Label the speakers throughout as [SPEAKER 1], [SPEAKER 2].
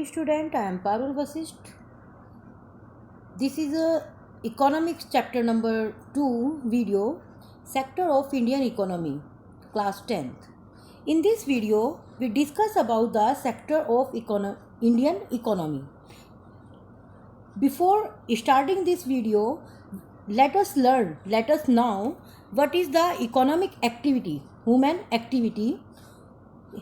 [SPEAKER 1] dear student, I am Parul Vasisht. This is a economics chapter number 2 video, sector of Indian economy, class 10th. In this video, we discuss about the sector of Indian economy. Before starting this video, let us know what is the economic activity, human activity.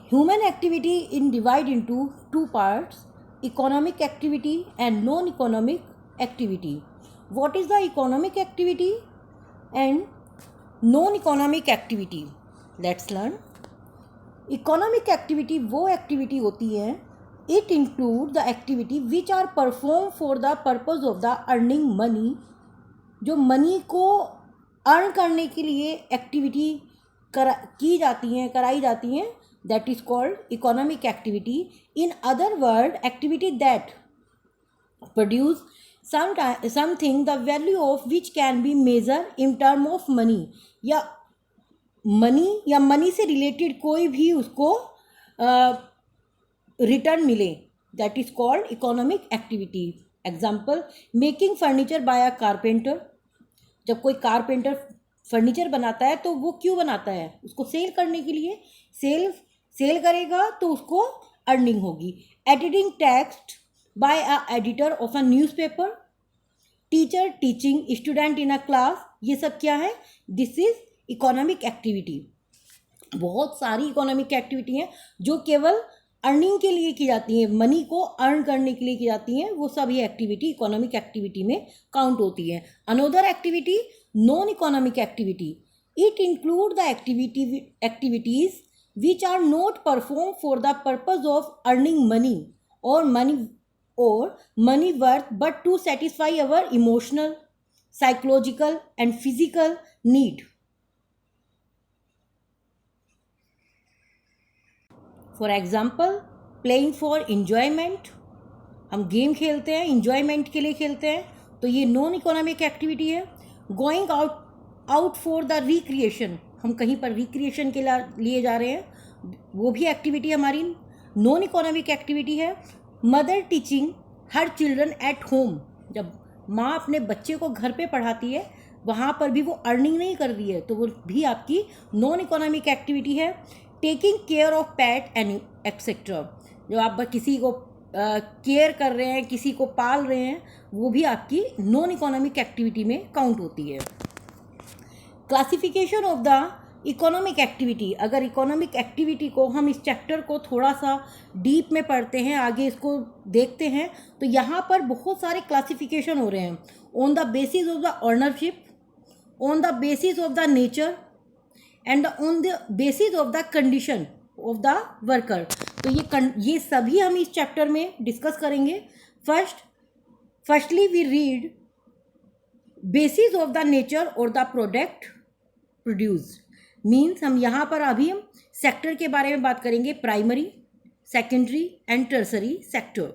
[SPEAKER 1] Human activity in divide into two parts, economic activity and non-economic activity. What is the economic activity and non-economic activity? Let's learn. Economic activity वो activity होती है, it include the activity which are performed for the purpose of the earning money. जो money को earn करने के लिए activity कराई जाती हैं, that is called economic activity. In other words, activity that produce something the value of which can be measured in term of money, या money से रिलेटेड कोई भी उसको रिटर्न मिले, that is called economic activity. Example, making furniture by a carpenter. जब कोई carpenter furniture बनाता है तो वो क्यों बनाता है? उसको सेल करने के लिए. सेल करेगा तो उसको अर्निंग होगी. Editing text bye a editor of a newspaper. Teacher teaching student in a class. ये सब क्या है? This is economic activity. बहुत सारी इकोनॉमिक एक्टिविटी हैं जो केवल अर्निंग के लिए की जाती हैं, मनी को अर्न करने के लिए की जाती हैं. वो सभी एक्टिविटी इकोनॉमिक एक्टिविटी में काउंट होती है. Another activity non economic activity. It include the activities which are not performed for the purpose of earning money or money worth, but to satisfy our emotional, psychological and physical need. For example, playing for enjoyment. हम game खेलते हैं, enjoyment के लिए खेलते हैं, तो ये non economic activity है. Going out for the recreation. हम कहीं पर रिक्रिएशन के लिए जा रहे हैं, वो भी एक्टिविटी हमारी नॉन इकोनॉमिक एक्टिविटी है. Mother teaching her children at home. जब माँ अपने बच्चे को घर पे पढ़ाती है, वहाँ पर भी वो अर्निंग नहीं कर रही है, तो वो भी आपकी नॉन इकोनॉमिक एक्टिविटी है. Taking care of PAT and etcetera. जो आप किसी को केयर कर रहे हैं, किसी को पाल रहे हैं, वो भी आपकी नॉन इकोनॉमिक एक्टिविटी में काउंट होती है. Classification of the economic activity. अगर इकोनॉमिक एक्टिविटी को हम इस चैप्टर को थोड़ा सा डीप में पढ़ते हैं, आगे इसको देखते हैं, तो यहाँ पर बहुत सारे क्लासिफिकेशन हो रहे हैं. On the basis of the ownership, on the basis of the nature and on the basis of the condition of the worker. तो ये सभी हम इस चैप्टर में डिस्कस करेंगे. Firstly we read basis of the nature और the product produced. Means हम यहाँ पर अभी हम सेक्टर के बारे में बात करेंगे. Primary, secondary and tertiary sector.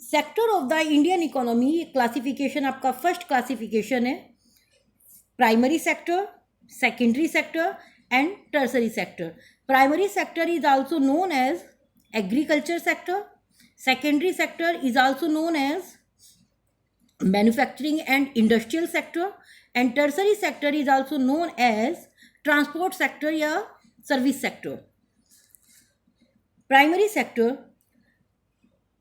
[SPEAKER 1] Sector of the Indian economy classification आपका फर्स्ट क्लासिफिकेशन है. Primary sector, secondary sector and tertiary sector. Primary sector is also known as agriculture sector. Secondary sector is also known as manufacturing and industrial sector, and tertiary sector is also known as transport sector या service sector. Primary sector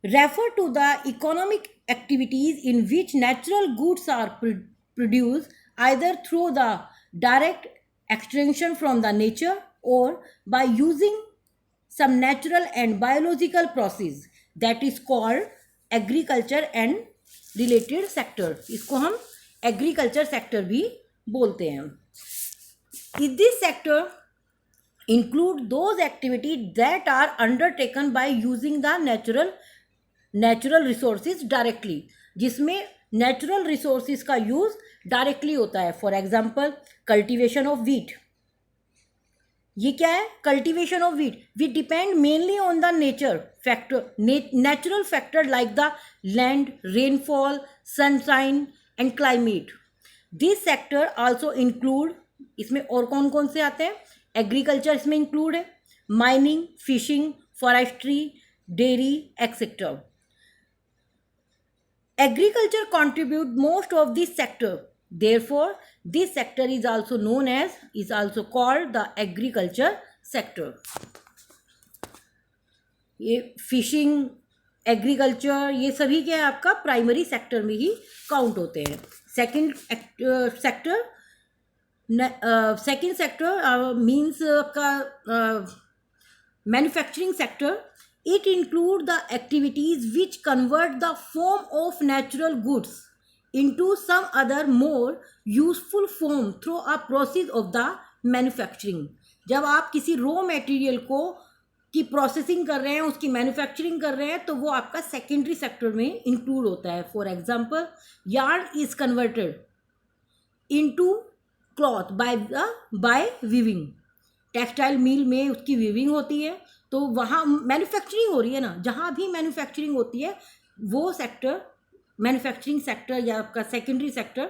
[SPEAKER 1] refer to the economic activities in which natural goods are produced either through the direct extraction from the nature or by using some natural and biological process. That is called agriculture and related sector. इसको हम agriculture sector भी बोलते हैं. This sector include those activity that are undertaken by using the natural resources directly. जिसमें natural resources का use directly होता है. For example, cultivation of wheat. ये क्या है? Cultivation of wheat. We depend mainly on the natural factor like the land, rainfall, sunshine and climate. This sector also include, इसमें और कौन कौन से आते हैं? एग्रीकल्चर इसमें इंक्लूड है, mining, fishing, forestry, dairy, etc. Agriculture contribute most of this sector. Therefore, this sector is also called the agriculture sector. ये फिशिंग, एग्रीकल्चर, ये सभी क्या है आपका प्राइमरी सेक्टर में ही काउंट होते हैं. सेकंड सेक्टर मीन्स आपका manufacturing sector. It includes the activities which convert the form of natural goods into some other more useful form through a process of the manufacturing. जब आप किसी raw material को की processing कर रहे हैं, उसकी मैन्युफैक्चरिंग कर रहे हैं, तो वो आपका सेकेंडरी सेक्टर में इंक्लूड होता है. For example, yarn is converted into cloth by weaving. Textile mill में उसकी वीविंग होती है, तो वहाँ मैन्युफैक्चरिंग हो रही है ना. जहाँ भी मैन्युफैक्चरिंग होती है वो सेक्टर मैन्युफैक्चरिंग सेक्टर या आपका सेकेंडरी सेक्टर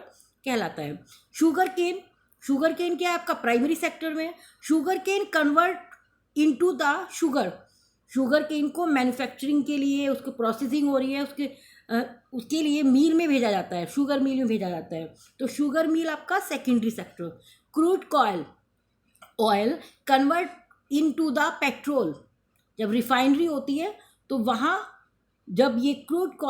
[SPEAKER 1] कहलाता है. शुगर केन क्या है आपका प्राइमरी सेक्टर में. Sugar cane convert into the sugar cane को मैन्युफैक्चरिंग के लिए उसको प्रोसेसिंग हो रही है, उसके लिए मील में भेजा जाता है, शुगर मिल में भेजा जाता है. तो शुगर मिल आपका secondary sector. Crude oil convert into the petrol. जब रिफाइनरी होती है तो वहाँ जब ये क्रूड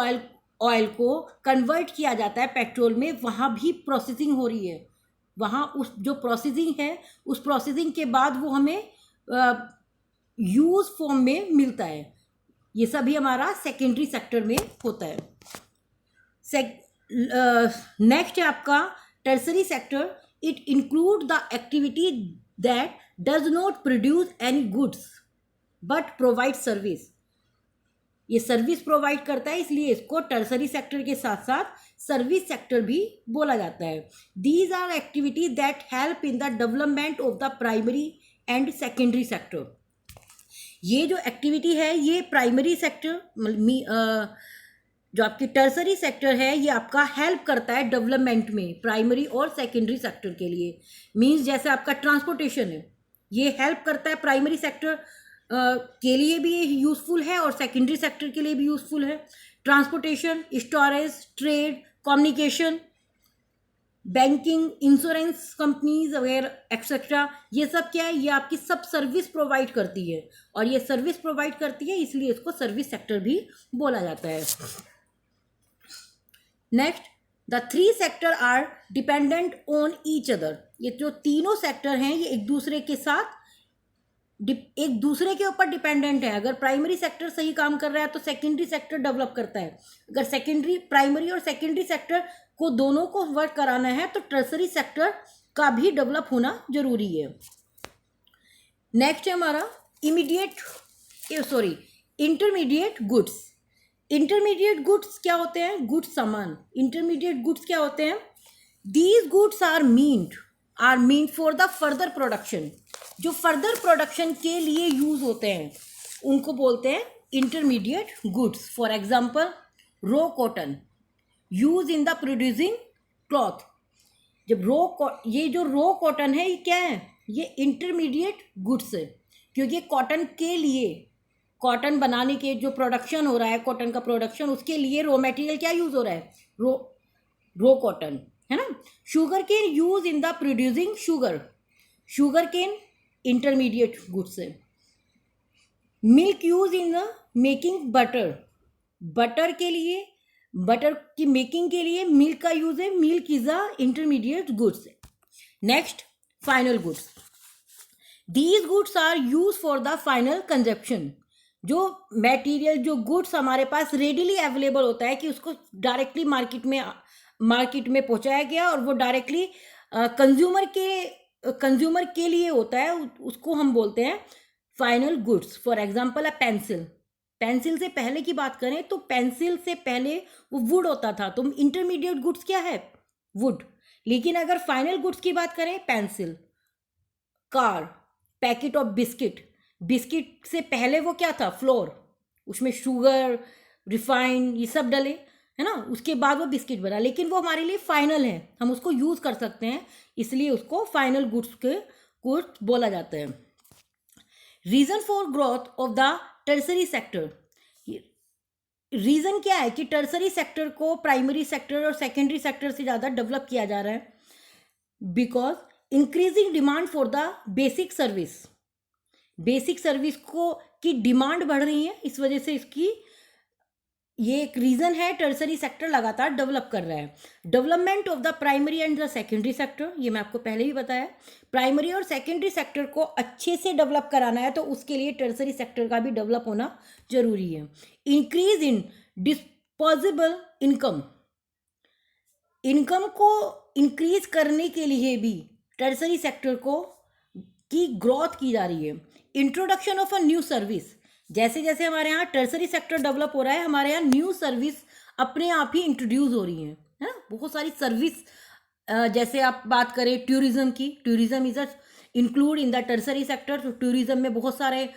[SPEAKER 1] ऑयल को कन्वर्ट किया जाता है पेट्रोल में, वहाँ भी प्रोसेसिंग हो रही है. वहाँ उस जो प्रोसेसिंग है, उस प्रोसेसिंग के बाद वो हमें यूज फॉर्म में मिलता है. ये सभी हमारा सेकेंडरी सेक्टर में होता है. नेक्स्ट है आपका tertiary sector. It include the activity that does not produce any goods but provide service. ये सर्विस प्रोवाइड करता है, इसलिए इसको टर्सरी सेक्टर के साथ साथ सर्विस सेक्टर भी बोला जाता है. These are activities that help in the development of the primary and secondary sector. ये जो एक्टिविटी है ये प्राइमरी सेक्टर जो आपकी टर्सरी सेक्टर है ये आपका हेल्प करता है डेवलपमेंट में प्राइमरी और सेकेंडरी सेक्टर के लिए. मींस जैसे आपका ट्रांसपोर्टेशन है, ये हेल्प करता है प्राइमरी सेक्टर के लिए भी ये यूज़फुल है और सेकेंडरी सेक्टर के लिए भी यूज़फुल है. Transportation, storage, trade, communication, banking, insurance companies वगैरह एक्सेट्रा, ये सब क्या है, ये आपकी सब सर्विस प्रोवाइड करती है. और ये सर्विस प्रोवाइड करती है इसलिए इसको सर्विस सेक्टर भी बोला जाता है. Next, the three sector are dependent on each other. ये जो तीनों सेक्टर हैं ये एक दूसरे के ऊपर डिपेंडेंट है. अगर प्राइमरी सेक्टर सही काम कर रहा है तो सेकेंडरी सेक्टर डेवलप करता है. अगर प्राइमरी और सेकेंडरी सेक्टर को दोनों को वर्क कराना है तो टर्सरी सेक्टर का भी डेवलप होना जरूरी है. नेक्स्ट है हमारा इंटरमीडिएट गुड्स. इंटरमीडिएट गुड्स क्या होते हैं? गुड्स सामान. इंटरमीडिएट गुड्स क्या होते हैं? These goods are meant for the further production. जो फर्दर प्रोडक्शन के लिए यूज होते हैं उनको बोलते हैं intermediate goods. For example, raw cotton use in the producing cloth. जब ये जो रॉ कॉटन है ये क्या है? ये इंटरमीडिएट गुड्स है, क्योंकि कॉटन बनाने के जो प्रोडक्शन हो रहा है, कॉटन का प्रोडक्शन, उसके लिए रॉ मटेरियल क्या यूज हो रहा है? रॉ कॉटन है ना. Sugar cane use in the producing sugar cane intermediate goods है. Milk use in the making butter की मेकिंग के लिए मिल्क का यूज है. Milk is a intermediate goods. Next, final goods. These goods are use for the final consumption. जो material, जो goods हमारे पास रेडिली अवेलेबल होता है कि उसको डायरेक्टली मार्केट में पहुंचाया गया और वो डायरेक्टली कंज्यूमर के लिए होता है, उसको हम बोलते हैं final goods. For example, pencil से पहले की बात करें तो पेंसिल से पहले वो वुड होता था, तो इंटरमीडिएट गुड्स क्या है? वुड. लेकिन अगर फाइनल गुड्स की बात करें, pencil, car, packet of biscuit से पहले वो क्या था? फ्लोर. उसमें शुगर, रिफाइन, ये सब डले है ना, उसके बाद वो बिस्किट बना. लेकिन वो हमारे लिए फाइनल है, हम उसको यूज कर सकते हैं, इसलिए उसको फाइनल गुड्स बोला जाता है. Reason for growth of the tertiary sector, reason क्या है कि टर्सरी सेक्टर को प्राइमरी सेक्टर और सेकेंडरी सेक्टर से ज़्यादा डेवलप किया जा रहा है, because increasing demand for the basic service, basic service को की डिमांड बढ़ रही है, इस वजह से इसकी ये एक रीजन है, टर्सरी सेक्टर लगातार डेवलप कर रहा है। Development of the primary and the secondary sector, ये मैं आपको पहले ही बताया, प्राइमरी और सेकेंडरी सेक्टर को अच्छे से डेवलप कराना है तो उसके लिए टर्सरी सेक्टर का भी डेवलप होना जरूरी है। Increase in disposable income, income को इंक्रीज करने के लिए भी टर्सरी सेक्टर को की ग्रोथ की जा रही है। Introduction of a new service, जैसे जैसे हमारे यहाँ टर्सरी सेक्टर डेवलप हो रहा है, हमारे यहाँ न्यू सर्विस अपने आप ही इंट्रोड्यूस हो रही है ना, बहुत सारी सर्विस, जैसे आप बात करें टूरिज्म की, tourism is include in the tertiary sector, तो टूरिज्म में बहुत सारे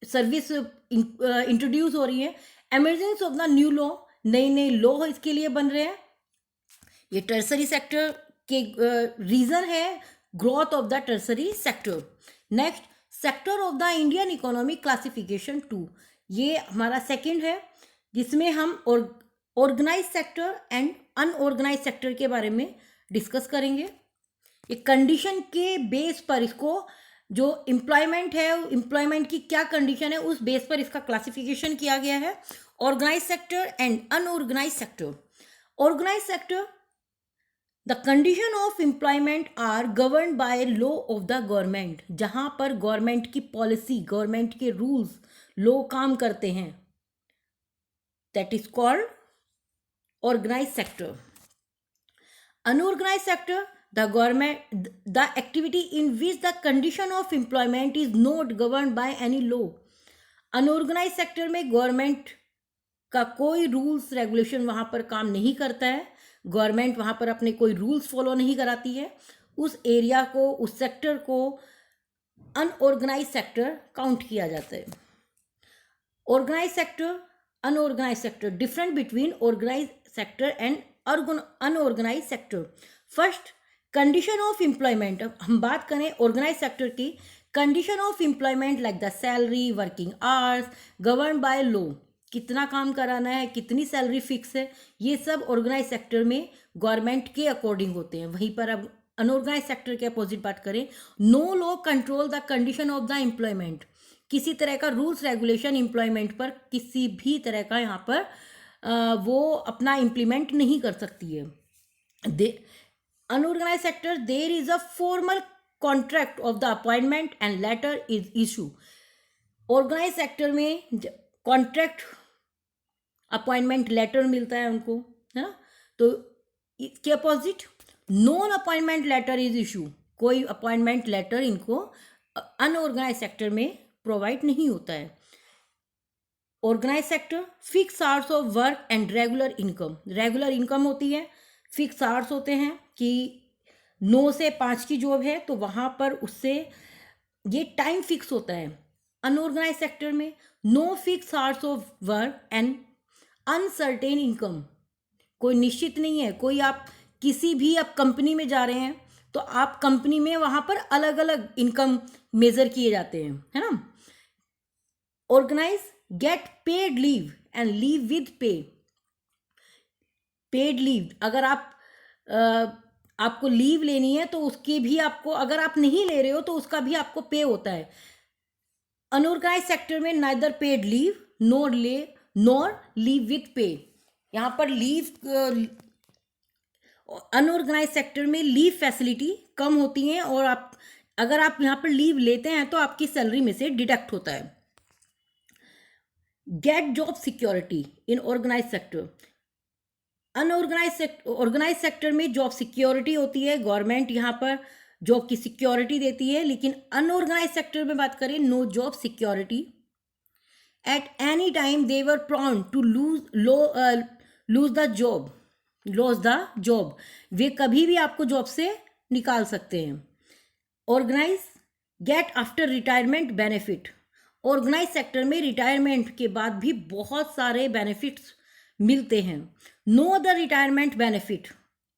[SPEAKER 1] सर्विस इंट्रोड्यूस हो रही है। Emergence of the new law, नए नए लॉ इसके लिए बन रहे हैं, ये टर्सरी सेक्टर के रीजन है growth of the tertiary sector. Next, sector of the Indian economic classification 2, ये हमारा सेकंड है, जिसमें हम organise sector and unorganise sector के बारे में डिस्कस करेंगे। ये कंडीशन के बेस पर इसको, जो एम्प्लॉयमेंट है, एम्प्लॉयमेंट की क्या कंडीशन है, उस बेस पर इसका क्लासिफिकेशन किया गया है, organise sector and unorganise sector. Organise sector, the condition of employment are govern by law of the government, जहां पर गवर्नमेंट की पॉलिसी, गवर्नमेंट के रूल्स, लॉ काम करते हैं, that is called organise sector. Unorganise sector, the government, the activity in which the condition of employment is not govern by any law. Unorganise sector में government का कोई rules regulation वहां पर काम नहीं करता है, गवर्नमेंट वहां पर अपने कोई रूल्स फॉलो नहीं कराती है, उस एरिया को, उस सेक्टर को अनऑर्गेनाइज सेक्टर काउंट किया जाता है। Organise sector, unorganise sector, different between organise sector and unorganise sector. First, condition of employment, अब हम बात करें ऑर्गेनाइज सेक्टर की, condition of employment like the salary, working hours, govern by law, कितना काम कराना है, कितनी सैलरी फिक्स है, ये सब ऑर्गेनाइज सेक्टर में गवर्नमेंट के अकॉर्डिंग होते हैं। वहीं पर अब अनऑर्गेनाइज सेक्टर के अपोजिट बात करें, no law control the condition of the employment, किसी तरह का रूल्स रेगुलेशन एम्प्लॉयमेंट पर किसी भी तरह का यहाँ पर वो अपना इम्प्लीमेंट नहीं कर सकती है। Unorganise sector, there is a formal contract of the appointment and letter is issue. Organise sector में कॉन्ट्रैक्ट, अपॉइंटमेंट लेटर मिलता है उनको, है ना, तो इसके opposite non appointment letter is issue, कोई अपॉइंटमेंट लेटर इनको अनऑर्गेनाइज सेक्टर में प्रोवाइड नहीं होता है। Organise sector, fix hours of work and regular income, regular income होती है, फिक्स आवर्स होते हैं कि 9 से 5 की जॉब है तो वहाँ पर उससे ये टाइम फिक्स होता है। अनऑर्गेनाइज सेक्टर में no fix hours of work and uncertain income, कोई निश्चित नहीं है, कोई आप किसी भी आप कंपनी में जा रहे हैं तो आप कंपनी में वहाँ पर अलग अलग इनकम मेजर किए जाते हैं, है ना। Organise, get paid leave and leave with pay, paid leave, अगर आप आपको लीव लेनी है तो उसकी भी आपको, अगर आप नहीं ले रहे हो तो उसका भी आपको पे होता है। अनऑर्गेनाइज सेक्टर में neither paid leave nor leave with पे, यहाँ पर लीव, अनऑर्गेनाइज सेक्टर में लीव फैसिलिटी कम होती हैं और आप, अगर आप यहाँ पर लीव लेते हैं तो आपकी सैलरी में से डिडक्ट होता है। Get job security in organise sector, organise sector में जॉब सिक्योरिटी होती है, गवर्नमेंट यहाँ पर जॉब की सिक्योरिटी देती है, लेकिन अनऑर्गेनाइज सेक्टर में बात करें, no job security. At any time they were prone to lose the job, वे कभी भी आपको जॉब से निकाल सकते हैं। Organise, get after retirement benefit, organise sector में रिटायरमेंट के बाद भी बहुत सारे बेनिफिट्स मिलते हैं। No other retirement benefit,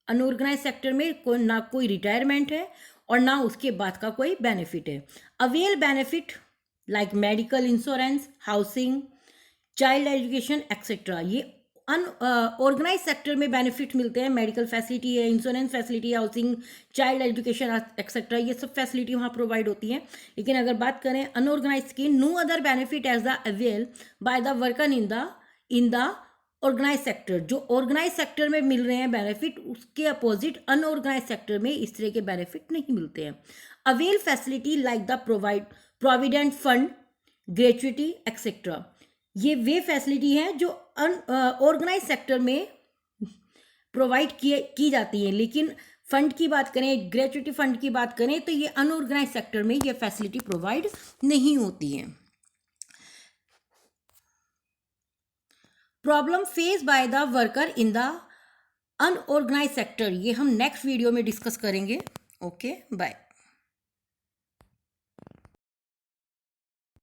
[SPEAKER 1] unorganise sector में ना कोई रिटायरमेंट है और ना उसके बाद का कोई बेनिफिट है। Avail benefit like medical insurance, housing, child education etcetera. ये ऑर्गेनाइज सेक्टर में बेनिफिट मिलते हैं, मेडिकल फैसिलिटी है, insurance facility, housing, child education etcetera, ये सब फैसिलिटी वहाँ प्रोवाइड होती हैं। लेकिन अगर बात करें अनऑर्गेनाइज की, no other benefit as the avail by the worker in the organise sector. जो ऑर्गेनाइज सेक्टर में मिल रहे हैं बेनिफिट, उसके अपोजिट अनऑर्गेनाइज सेक्टर में इस तरह के बेनिफिट नहीं मिलते हैं। Avail facility like the provident fund, gratuity etcetera. ये वे फैसिलिटी हैं जो ऑर्गेनाइज सेक्टर में प्रोवाइड की जाती हैं। लेकिन फंड की बात करें, ग्रेचुइटी फंड की बात करें, तो ये अनऑर्गेनाइज सेक्टर में ये फैसिलिटी प्रोवाइड नहीं होती हैं। Problem face by the worker in the unorganise sector, ये हम नेक्स्ट वीडियो में डिस्कस करेंगे। Okay, bye.